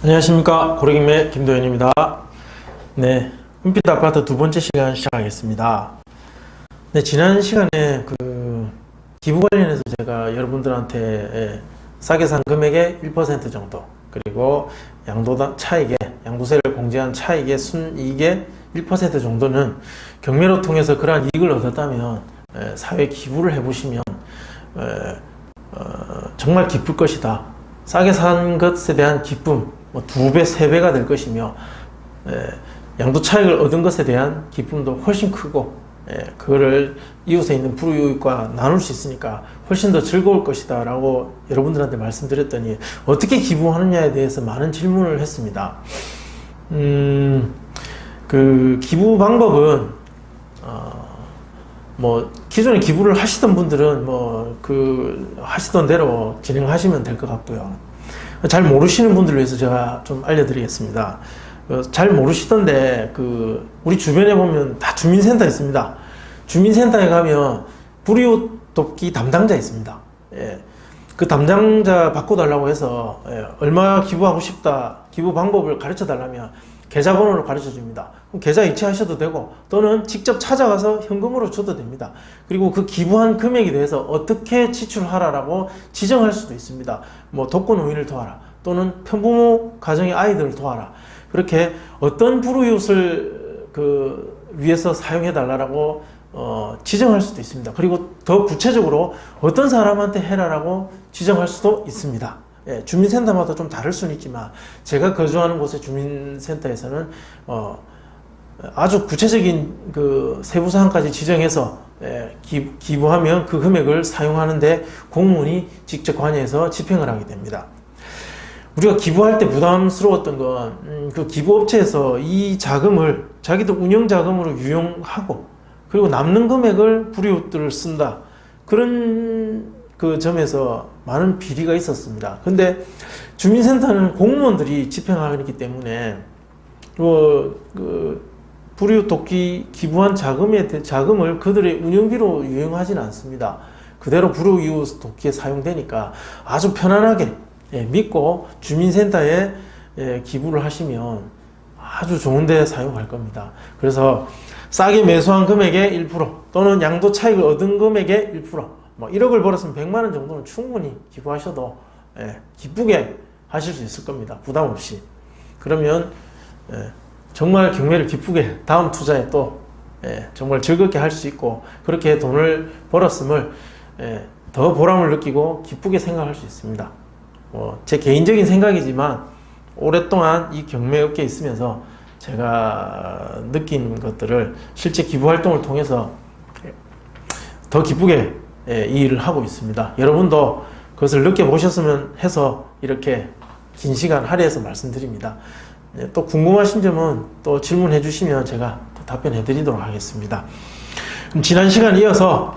안녕하십니까, 고래김의 김도현입니다. 네, 은빛 아파트 두 번째 시간 시작하겠습니다. 네, 지난 시간에 기부 관련해서 제가 여러분들한테 싸게 산 금액의 1% 정도, 그리고 양도당 차익의, 양도세를 공제한 차익의 순이익의 1% 정도는 경매로 통해서 그러한 이익을 얻었다면 사회 기부를 해보시면 정말 기쁠 것이다. 싸게 산 것에 대한 기쁨, 2배, 3배가 될 것이며, 양도 차익을 얻은 것에 대한 기쁨도 훨씬 크고, 그거를 이웃에 있는 불우이웃과 나눌 수 있으니까 훨씬 더 즐거울 것이다 라고 여러분들한테 말씀드렸더니, 어떻게 기부하느냐에 대해서 많은 질문을 했습니다. 기부 방법은 기존에 기부를 하시던 분들은 하시던 대로 진행하시면 될 것 같고요. 잘 모르시는 분들을 위해서 제가 좀 알려드리겠습니다. 잘 모르시던데, 우리 주변에 보면 다 주민센터 있습니다. 주민센터에 가면 불이웃 돕기 담당자 있습니다. 그 담당자 바꿔달라고 해서, 얼마 기부하고 싶다, 기부 방법을 가르쳐 달라면 계좌번호를 가르쳐 줍니다. 그럼 계좌 이체하셔도 되고, 또는 직접 찾아가서 현금으로 줘도 됩니다. 그리고 그 기부한 금액에 대해서 어떻게 지출하라라고 지정할 수도 있습니다. 독거노인을 도와라, 또는 편부모 가정의 아이들을 도와라. 그렇게 어떤 불우이웃을 위해서 사용해 달라고 지정할 수도 있습니다. 그리고 더 구체적으로 어떤 사람한테 해라라고 지정할 수도 있습니다. 주민센터마다 좀 다를 수는 있지만, 제가 거주하는 곳의 주민센터에서는 아주 구체적인 세부사항까지 지정해서 기부하면 그 금액을 사용하는데 공무원이 직접 관여해서 집행을 하게 됩니다. 우리가 기부할 때 부담스러웠던 건 기부업체에서 이 자금을 자기들 운영자금으로 유용하고, 그리고 남는 금액을 불이웃들을 쓴다, 그런 점에서 많은 비리가 있었습니다. 근데 주민센터는 공무원들이 집행하기 때문에 불이웃 돕기 기부한 자금을 그들의 운영비로 유용하지는 않습니다. 그대로 불이웃 돕기에 사용되니까 아주 편안하게 믿고 주민센터에 기부를 하시면 아주 좋은 데 사용할 겁니다. 그래서 싸게 매수한 금액의 1% 또는 양도 차익을 얻은 금액의 1%, 1억을 벌었으면 100만 원 정도는 충분히 기부하셔도 기쁘게 하실 수 있을 겁니다. 부담 없이. 그러면 정말 경매를 기쁘게 다음 투자에 또 정말 즐겁게 할 수 있고, 그렇게 돈을 벌었음을 더 보람을 느끼고 기쁘게 생각할 수 있습니다. 제 개인적인 생각이지만 오랫동안 이 경매업계에 있으면서 제가 느낀 것들을 실제 기부 활동을 통해서 더 기쁘게 이 일을 하고 있습니다. 여러분도 그것을 느껴보셨으면 해서 이렇게 긴 시간 할애해서 말씀드립니다. 또 궁금하신 점은 또 질문해 주시면 제가 또 답변해 드리도록 하겠습니다. 그럼 지난 시간 이어서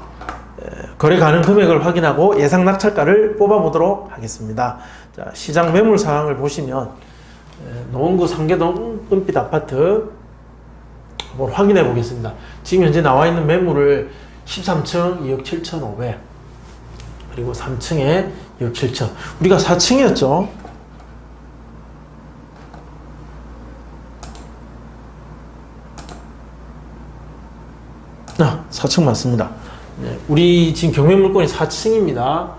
거래 가능 금액을 확인하고 예상 낙찰가를 뽑아보도록 하겠습니다. 자, 시장 매물 상황을 보시면 노원구 상계동 은빛 아파트 한번 확인해 보겠습니다. 지금 현재 나와 있는 매물을 13층 2억 7,500, 그리고 3층에 2억 7천. 우리가 4층이었죠. 아, 4층 맞습니다. 우리 지금 경매 물건이 4층입니다.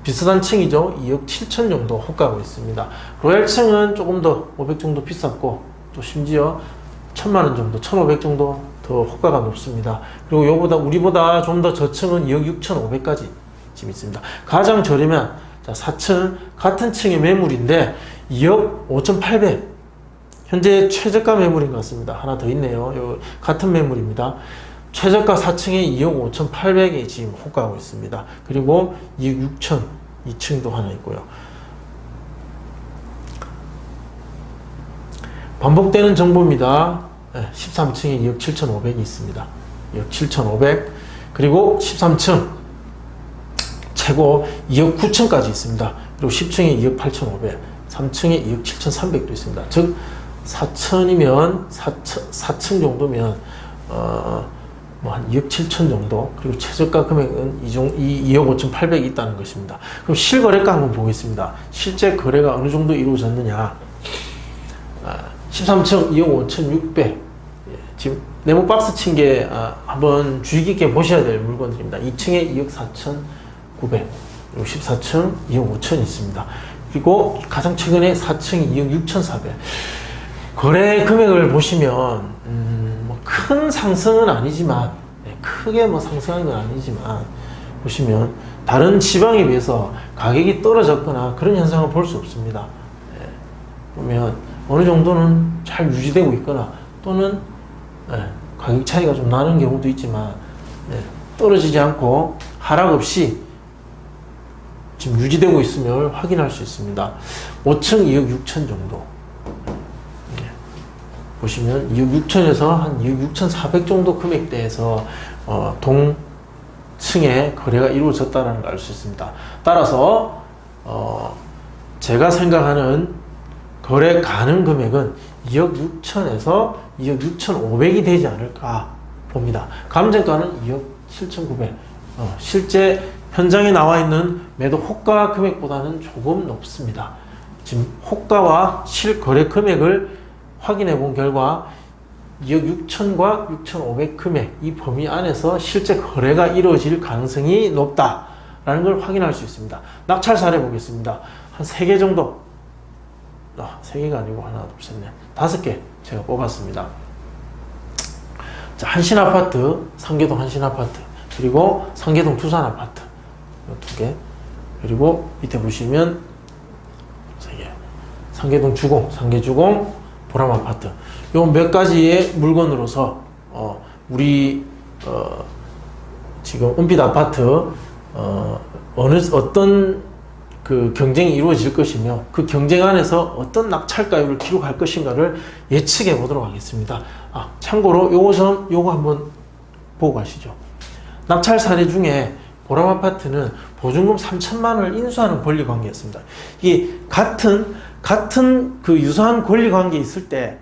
비슷한 층이죠. 2억 7천 정도 호가하고 있습니다. 로얄층은 조금 더 500 정도 비쌌고, 또 심지어 1,000만 원 정도, 1,500 정도 더 호가가 높습니다. 그리고 우리보다 좀 더 저층은 2억 6,500까지 지금 있습니다. 가장 저렴한 4층 같은 층의 매물인데 2억 5,800, 현재 최저가 매물인 것 같습니다. 하나 더 있네요. 같은 매물입니다. 최저가 4층에 2억 5,800이 지금 호가하고 있습니다. 그리고 2억 6천 2층도 하나 있고요. 반복되는 정보입니다. 13층에 2억 7,500이 있습니다. 2억 7,500, 그리고 13층 최고 2억 9천까지 있습니다. 그리고 10층에 2억 8,500, 3층에 2억 7,300도 있습니다. 즉 4층이면 4층 정도면 뭐 한 2억 7천 정도, 그리고 최저가 금액은 2억 5,800이 있다는 것입니다. 그럼 실거래가 한번 보겠습니다. 실제 거래가 어느 정도 이루어졌느냐. 13층 2억 5,600. 지금 네모 박스 친 게 한번 주의 깊게 보셔야 될 물건들입니다. 2층에 2억 4,900, 그리고 14층 2억 5천 있습니다. 그리고 가장 최근에 4층이 2억 6,400. 거래 금액을 보시면 뭐 큰 상승은 아니지만, 크게 뭐 상승한 건 아니지만, 보시면 다른 지방에 비해서 가격이 떨어졌거나 그런 현상을 볼 수 없습니다. 보면 어느 정도는 잘 유지되고 있거나, 또는 가격 차이가 좀 나는 경우도 있지만, 떨어지지 않고 하락 없이 지금 유지되고 있음을 확인할 수 있습니다. 5층 2억 6천 정도. 보시면 2억 6천에서 한 2억 6천4백 정도 금액대에서 동층의 거래가 이루어졌다는 걸 알 수 있습니다. 따라서 제가 생각하는 거래 가능 금액은 2억 6천에서 2억 6천5백이 되지 않을까 봅니다. 감정가는 2억 7천9백. 실제 현장에 나와 있는 매도 호가 금액보다는 조금 높습니다. 지금 호가와 실거래 금액을 확인해 본 결과 2억 6천과 6천5백 금액, 이 범위 안에서 실제 거래가 이루어질 가능성이 높다라는 걸 확인할 수 있습니다. 낙찰 사례 보겠습니다. 한 3개 정도, 3개가 아니고 하나, 둘, 셋, 넷, 5개 제가 뽑았습니다. 자, 한신아파트, 상계동 한신아파트, 그리고 상계동 두산아파트, 이 2개, 그리고 밑에 보시면 3개, 상계동 주공, 상계주공, 보람아파트. 요 몇 가지의 물건으로서 우리 지금 은빛 아파트 어떤 그 경쟁이 이루어질 것이며, 그 경쟁 안에서 어떤 낙찰가율을 기록할 것인가를 예측해 보도록 하겠습니다. 참고로 요거 한번 보고 가시죠. 낙찰 사례 중에 보람아파트는 보증금 3천만 원을 인수하는 권리관계였습니다. 이게 같은 그 유사한 권리관계 있을 때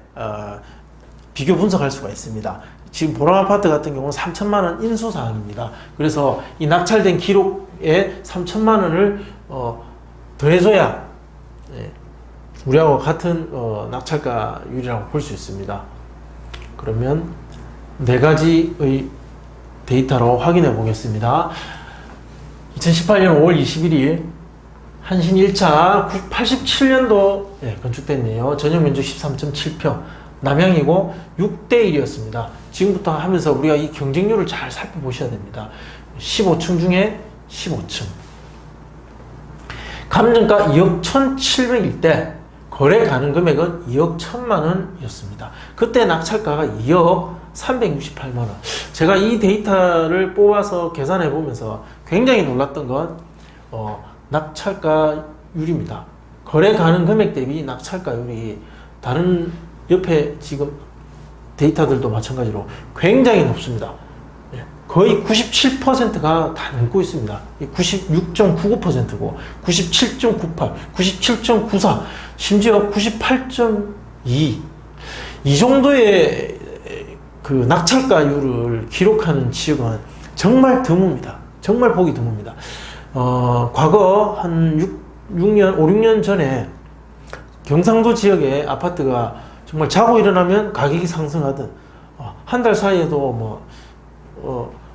비교 분석할 수가 있습니다. 지금 보람아파트 같은 경우는 3천만 원 인수사항입니다. 그래서 이 낙찰된 기록에 3천만 원을 더해줘야 우리하고 같은 낙찰가율이라고 볼 수 있습니다. 그러면 4가지의 데이터로 확인해 보겠습니다. 2018년 5월 21일 한신 1차 87년도 건축됐네요. 전용 면적 13.7평, 남향이고 6대1이었습니다. 지금부터 하면서 우리가 이 경쟁률을 잘 살펴보셔야 됩니다. 15층 중에 15층. 감정가 2억 1,700일 때 거래 가능 금액은 2억 1,000만 원이었습니다. 그때 낙찰가가 2억 368만 원. 제가 이 데이터를 뽑아서 계산해 보면서 굉장히 놀랐던 건 낙찰가율입니다. 거래 가능 금액 대비 낙찰가율이 다른 옆에 지금 데이터들도 마찬가지로 굉장히 높습니다. 거의 97%가 다 넘고 있습니다. 96.99%고 97.98, 97.94, 심지어 98.2, 이 정도의 그 낙찰가율을 기록하는 지역은 정말 드뭅니다. 정말 보기 드뭅니다. 과거 한 5, 6년 전에 경상도 지역의 아파트가 정말 자고 일어나면 가격이 상승하던, 한 달 사이에도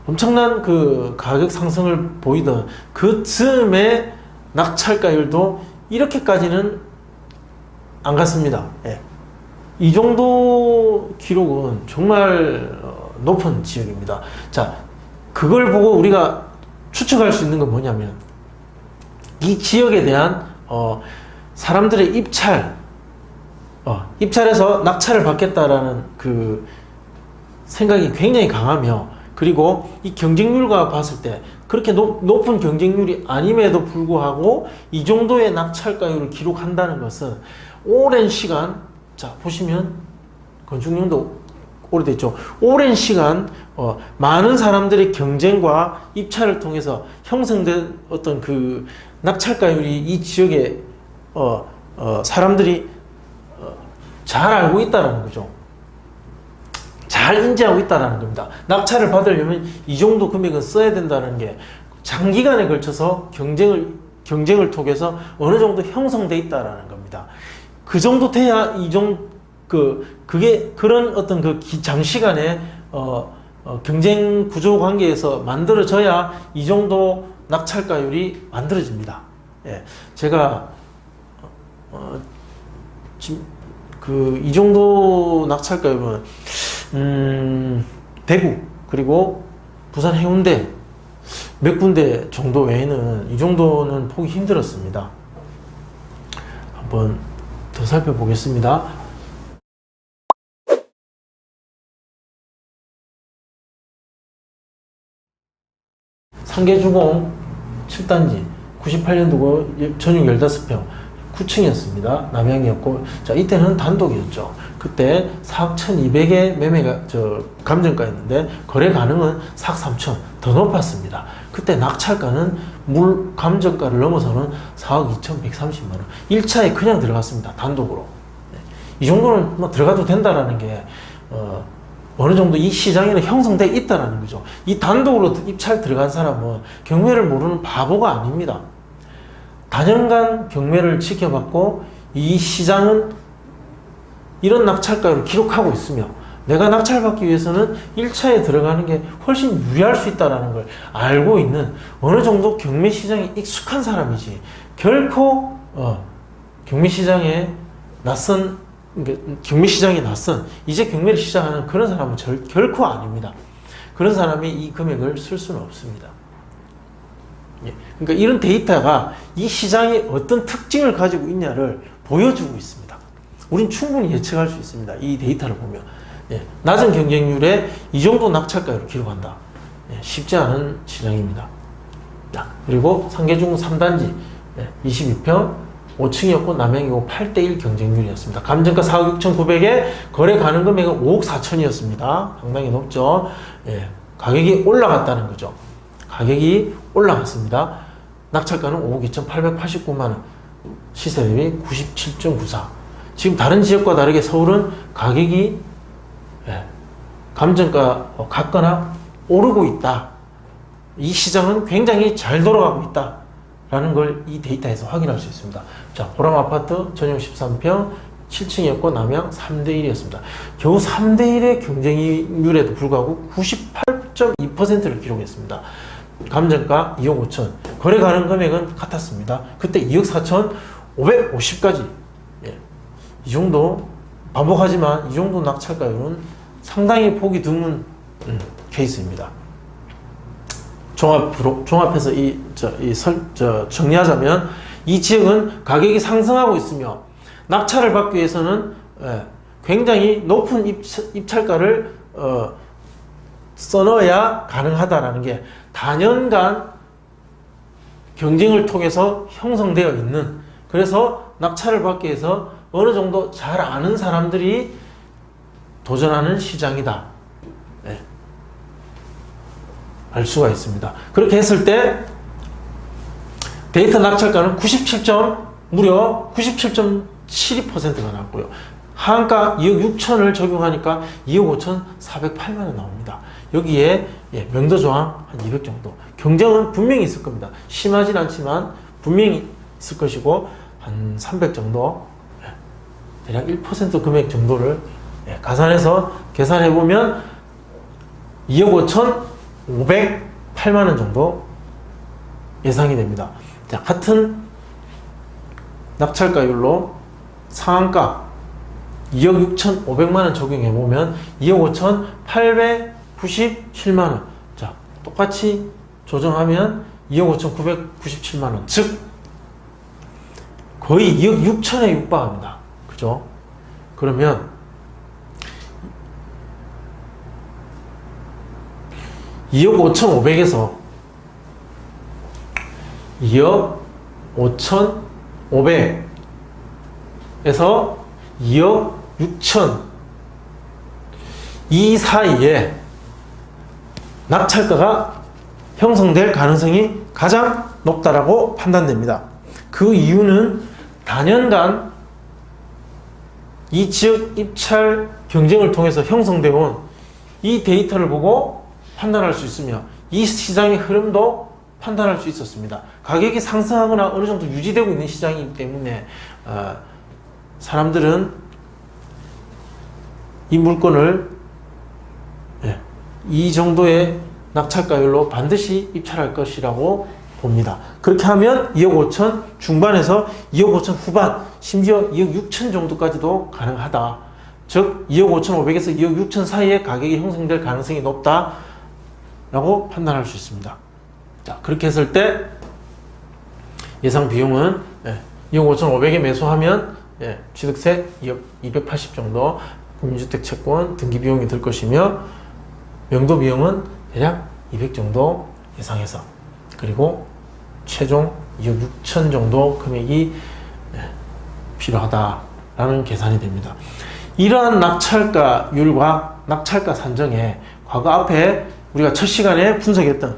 엄청난 그 가격 상승을 보이던 그 즈음에 낙찰가율도 이렇게까지는 안 갔습니다. 이 정도 기록은 정말 높은 지역입니다. 자, 그걸 보고 우리가 추측할 수 있는 건 뭐냐면, 이 지역에 대한 사람들의 입찰에서 낙찰을 받겠다라는 그 생각이 굉장히 강하며, 그리고 이 경쟁률과 봤을 때 그렇게 높은 경쟁률이 아님에도 불구하고 이 정도의 낙찰가율을 기록한다는 것은 오랜 시간, 자 보시면 건축년도 오래됐죠. 오랜 시간 많은 사람들의 경쟁과 입찰을 통해서 형성된 어떤 그 낙찰가율이 이 지역에 사람들이 잘 알고 있다는 거죠. 잘 인지하고 있다는 겁니다. 낙찰을 받으려면 이 정도 금액은 써야 된다는 게 장기간에 걸쳐서 경쟁을 통해서 어느 정도 형성돼 있다라는 겁니다. 그 정도 돼야 그게 그런 어떤 장시간에 경쟁 구조 관계에서 만들어져야 이 정도 낙찰가율이 만들어집니다. 예, 제가 지금 이 정도 낙찰가율은 대구 그리고 부산 해운대 몇 군데 정도 외에는 이 정도는 보기 힘들었습니다. 한번 더 살펴보겠습니다. 상계주공 7단지 98년도고 전용 15평 9층이었습니다. 남양이었고, 자, 이때는 단독이었죠. 그때 4억 1200에 매매가, 감정가였는데, 거래 가능은 4억 3천, 더 높았습니다. 그때 낙찰가는 감정가를 넘어서는 4억 2130만원. 1차에 그냥 들어갔습니다. 단독으로. 이 정도는 뭐 들어가도 된다라는 게, 어느 정도 이 시장에는 형성되어 있다라는 거죠. 이 단독으로 입찰 들어간 사람은 경매를 모르는 바보가 아닙니다. 다년간 경매를 지켜봤고 이 시장은 이런 낙찰가를 기록하고 있으며 내가 낙찰받기 위해서는 1차에 들어가는 게 훨씬 유리할 수 있다는 걸 알고 있는 어느 정도 경매 시장에 익숙한 사람이지 결코 경매 시장이 낯선 이제 경매를 시작하는 그런 사람은 결코 아닙니다. 그런 사람이 이 금액을 쓸 수는 없습니다. 그러니까 이런 데이터가 이 시장이 어떤 특징을 가지고 있냐를 보여주고 있습니다. 우린 충분히 예측할 수 있습니다. 이 데이터를 보면. 낮은 경쟁률에 이 정도 낙찰가를 기록한다. 쉽지 않은 시장입니다. 그리고 상계중 3단지 22평 5층이었고 남양이고 8대1 경쟁률이었습니다. 감정가 4억 6,900에 거래 가능 금액은 5억 4천이었습니다. 상당히 높죠. 가격이 올라갔다는 거죠. 가격이 올라갔습니다. 낙찰가는 5억 2,889만원, 시세 대비 97.94. 지금 다른 지역과 다르게 서울은 가격이 감정가 같거나 오르고 있다. 이 시장은 굉장히 잘 돌아가고 있다. 라는 걸 이 데이터에서 확인할 수 있습니다. 자, 보람 아파트 전용 13평 7층이었고 남양 3대1이었습니다. 겨우 3대1의 경쟁률에도 불구하고 98.2%를 기록했습니다. 감정가 2억 5천, 거래 가능 금액은 같았습니다. 그때 2억 4천 550까지. 이 정도 반복하지만 이 정도 낙찰가율은 상당히 보기 드문 케이스입니다. 종합해서 정리하자면 이 지역은 가격이 상승하고 있으며 낙찰을 받기 위해서는 굉장히 높은 입찰가를 써넣어야 가능하다라는 게 다년간 경쟁을 통해서 형성되어 있는, 그래서 낙찰을 받기 위해서 어느 정도 잘 아는 사람들이 도전하는 시장이다. 알 수가 있습니다. 그렇게 했을 때 데이터 낙찰가는 무려 97.72%가 나왔고요. 하한가 2억 6천을 적용하니까 2억 5천 408만원 나옵니다. 여기에 명도조항 한 200 정도. 경쟁은 분명히 있을 겁니다. 심하진 않지만 분명히 있을 것이고 한 300 정도, 대략 1% 금액 정도를 가산해서 계산해보면 2억 5천 508만원 정도 예상이 됩니다. 자, 같은 낙찰가율로 상한가 2억 6,500만원 적용해보면 2억 5,897만원. 자, 똑같이 조정하면 2억 5,997만원. 즉, 거의 2억 6천에 육박합니다. 그죠? 그러면 2억 5,500에서 2억 5,500에서 2억 6천 이 사이에 낙찰가가 형성될 가능성이 가장 높다라고 판단됩니다. 그 이유는 다년간 이 지역 입찰 경쟁을 통해서 형성되어 온 이 데이터를 보고 판단할 수 있으며 이 시장의 흐름도 판단할 수 있었습니다. 가격이 상승하거나 어느 정도 유지되고 있는 시장이기 때문에 사람들은 이 물건을 이 정도의 낙찰가율로 반드시 입찰할 것이라고 봅니다. 그렇게 하면 2억 5천 중반에서 2억 5천 후반, 심지어 2억 6천 정도까지도 가능하다. 즉 2억 5천 5백에서 2억 6천 사이에 가격이 형성될 가능성이 높다라고 판단할 수 있습니다. 자, 그렇게 했을 때 예상 비용은 2억 5천 5백에 매수하면 취득세 2억 280 정도, 국민주택 채권 등기 비용이 들 것이며 명도 비용은 대략 200 정도 예상해서, 그리고 최종 2억 6천 정도 금액이 필요하다라는 계산이 됩니다. 이러한 낙찰가율과 낙찰가 산정에 과거 앞에 우리가 첫 시간에 분석했던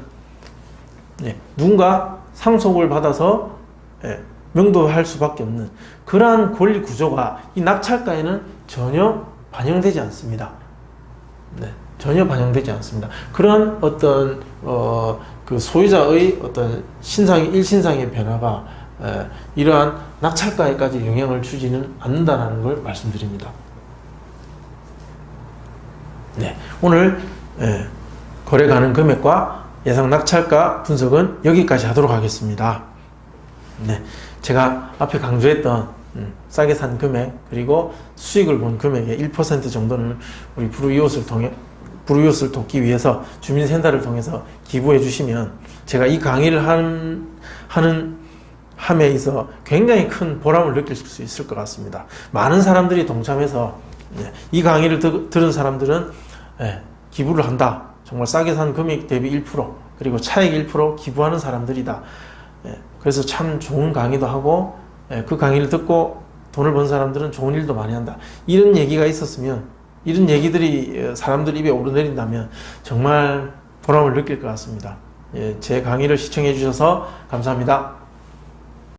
누군가 상속을 받아서 명도할 수밖에 없는 그러한 권리 구조가 이 낙찰가에는 전혀 반영되지 않습니다. 전혀 반영되지 않습니다. 그런 어떤 그 소유자의 어떤 일신상의 변화가 이러한 낙찰가에까지 영향을 주지는 않는다는 걸 말씀드립니다. 오늘 거래 가능 금액과 예상 낙찰가 분석은 여기까지 하도록 하겠습니다. 제가 앞에 강조했던 싸게 산 금액 그리고 수익을 본 금액의 1% 정도는 우리 불우이웃을 돕기 위해서 주민센터를 통해서 기부해 주시면 제가 이 강의를 함에 있어 굉장히 큰 보람을 느낄 수 있을 것 같습니다. 많은 사람들이 동참해서 이 강의를 들은 사람들은 기부를 한다. 정말 싸게 산 금액 대비 1% 그리고 차액 1% 기부하는 사람들이다. 그래서 참 좋은 강의도 하고 그 강의를 듣고 돈을 번 사람들은 좋은 일도 많이 한다. 이런 얘기가 있었으면, 이런 얘기들이 사람들 입에 오르내린다면 정말 보람을 느낄 것 같습니다. 제 강의를 시청해 주셔서 감사합니다.